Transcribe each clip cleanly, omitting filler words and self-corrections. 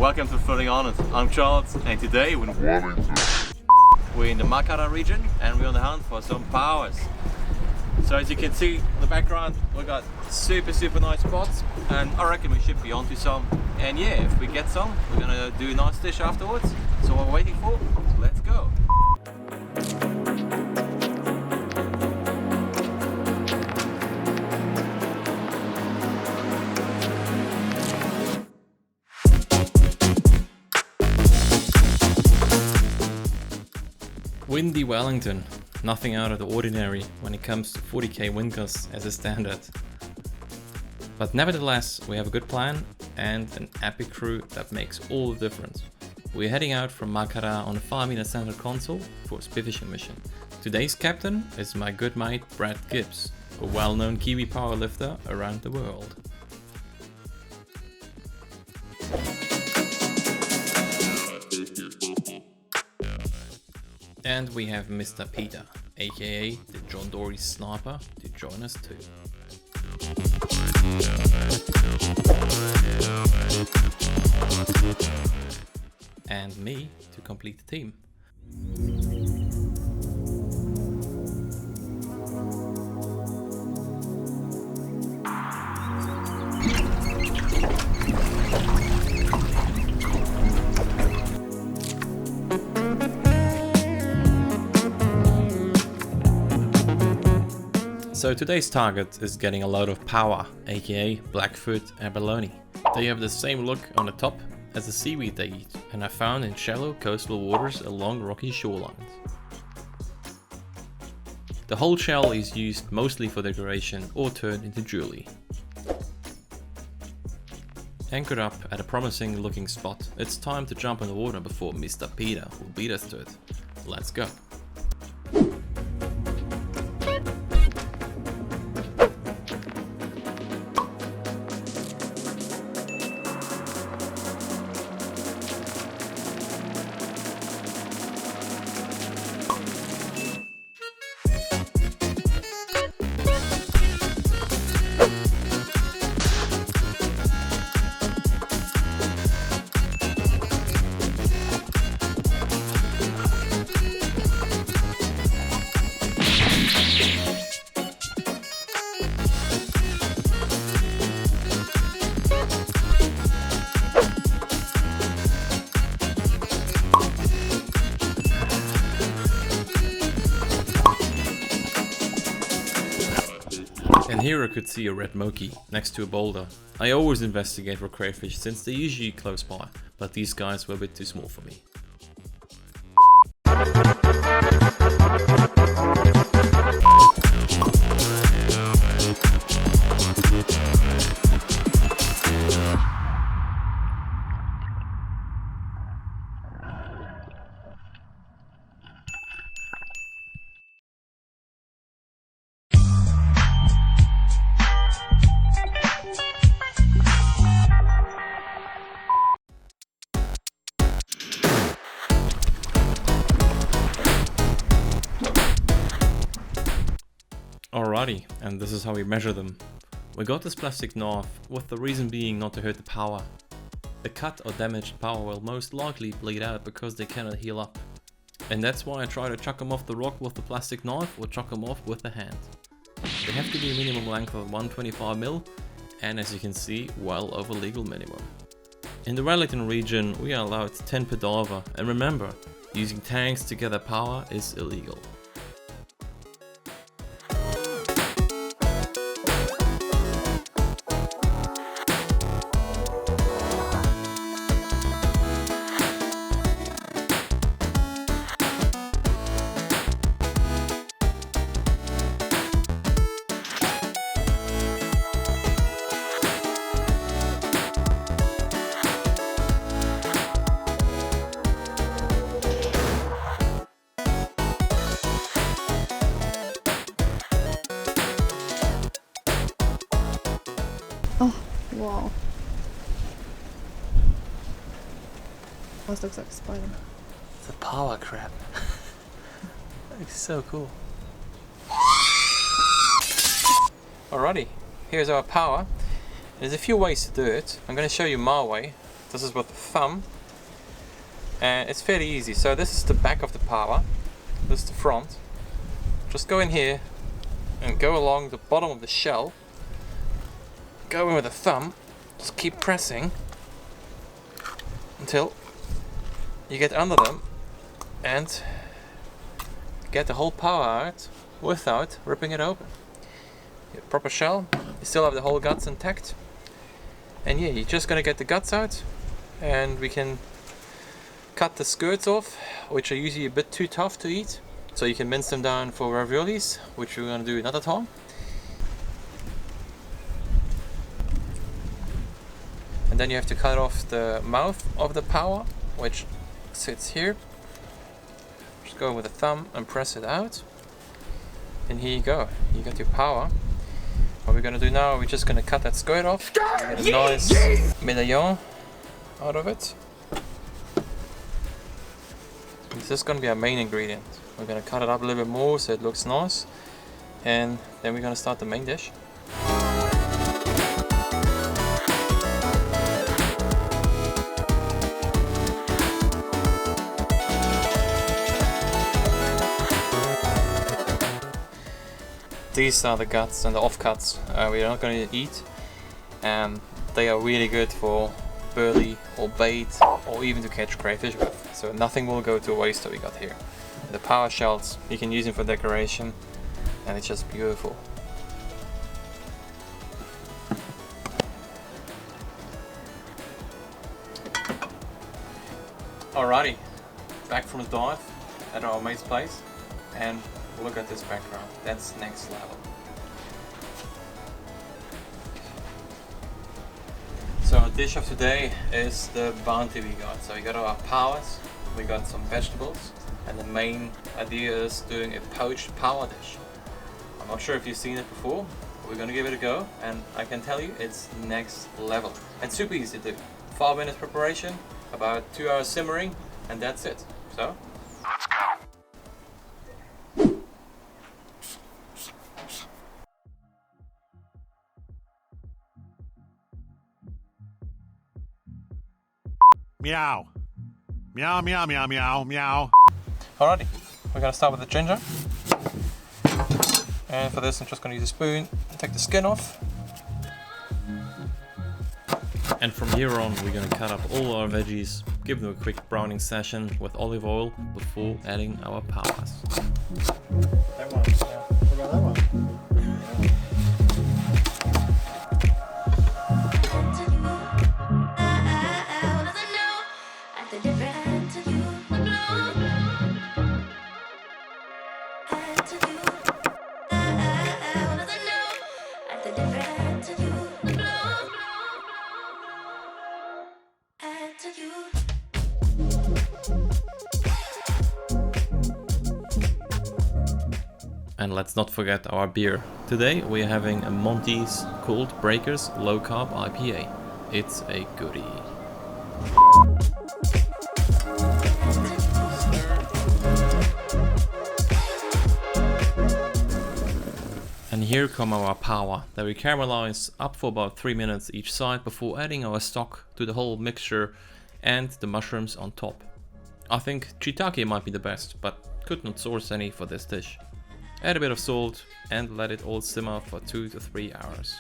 Welcome to Floating On It. I'm Charles, and today we're in Wellington. We're in the Makara region and we're on the hunt for some Pauas. So as you can see in the background, we got super nice spots, and I reckon we should be onto some. And yeah, if we get some, we're gonna do a nice dish afterwards. So what we're waiting for, let's go. Windy Wellington, nothing out of the ordinary when it comes to 40k wind gusts as a standard. But nevertheless, we have a good plan and an epic crew that makes all the difference. We're heading out from Makara on a 5-meter center console for a spearfishing mission. Today's captain is my good mate Brad Gibbs, a well-known Kiwi powerlifter around the world. And we have Mr. Peter, aka the John Dory Sniper, to join us too. And me to complete the team. So today's target is getting a load of Paua, aka Blackfoot Abalone. They have the same look on the top as the seaweed they eat, and are found in shallow coastal waters along rocky shorelines. The whole shell is used mostly for decoration or turned into jewelry. Anchored up at a promising looking spot, it's time to jump in the water before Mr. Peter will beat us to it. Let's go. And here I could see a red moki next to a boulder. I always investigate for crayfish since they're usually close by, but these guys were a bit too small for me. Alrighty, and this is how we measure them. We got this plastic knife, with the reason being not to hurt the Paua. A cut or damaged Paua will most likely bleed out because they cannot heal up. And that's why I try to chuck them off the rock with the plastic knife or chuck them off with the hand. They have to be a minimum length of 125mm, and as you can see, well over legal minimum. In the Wellington region, we are allowed 10 per diver, and remember, using tanks to gather Paua is illegal. Oh, wow. This looks like a spider. It's a Paua crab. It's so cool. Alrighty, here's our Paua. There's a few ways to do it. I'm going to show you my way. This is with the thumb, and it's fairly easy. So this is the back of the Paua, this is the front. Just go in here and go along the bottom of the shell, go in with the thumb, just keep pressing until you get under them and get the whole Paua out without ripping it open. Proper shell, you still have the whole guts intact, and yeah, you're just gonna get the guts out, and we can cut the skirts off, which are usually a bit too tough to eat, so you can mince them down for raviolis, which we're gonna do another time. And then you have to cut off the mouth of the Paua, which sits here. Just go with the thumb and press it out, and here you go, you got your Paua. What we're gonna do now, we're just gonna cut that skirt off, get a nice medallion out of it. This is gonna be our main ingredient. We're gonna cut it up a little bit more so it looks nice, and then we're gonna start the main dish. These are the guts and the offcuts we're not going to eat, and they are really good for burley or bait or even to catch crayfish with, so nothing will go to waste that we got here. The Paua shells, you can use them for decoration, and it's just beautiful. Alrighty, back from the dive at our mate's place, and look at this background, that's next level. So our dish of today is the bounty we got. So we got our Pauas, we got some vegetables, and the main idea is doing a poached Paua dish. I'm not sure if you've seen it before, but we're gonna give it a go, and I can tell you it's next level. And super easy to do. 5 minutes preparation, about 2 hours simmering, and that's it. So, let's go. Meow. Meow, meow, meow, meow, meow. Alrighty, we're gonna start with the ginger. And for this I'm just gonna use a spoon and take the skin off. And from here on we're gonna cut up all our veggies, give them a quick browning session with olive oil before adding our Pauas. That one. Yeah. What about that one? And let's not forget our beer. Today we're having a Monty's Cold Breakers Low Carb IPA. It's a goodie. And here come our Paua that we caramelize up for about 3 minutes each side before adding our stock to the whole mixture and the mushrooms on top. I think shiitake might be the best, but could not source any for this dish. Add a bit of salt and let it all simmer for 2 to 3 hours.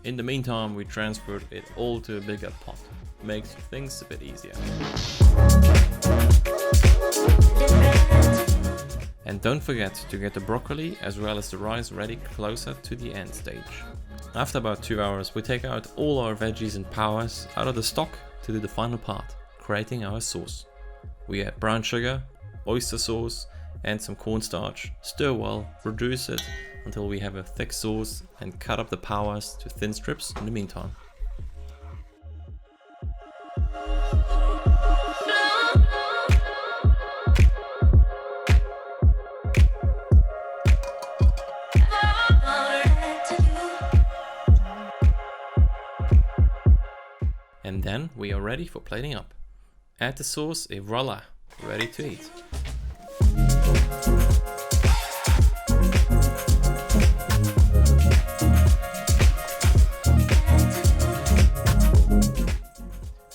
In the meantime, we transferred it all to a bigger pot. Makes things a bit easier. And don't forget to get the broccoli as well as the rice ready closer to the end stage. After about 2 hours we take out all our veggies and Pauas out of the stock to do the final part, creating our sauce. We add brown sugar, oyster sauce and some cornstarch, stir well, reduce it until we have a thick sauce and cut up the Pauas to thin strips in the meantime. And then we are ready for plating up. Add the sauce, a voila! ready to eat.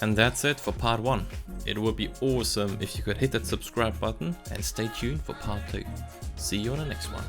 And that's it for part 1. It would be awesome if you could hit that subscribe button and stay tuned for part 2. See you on the next one.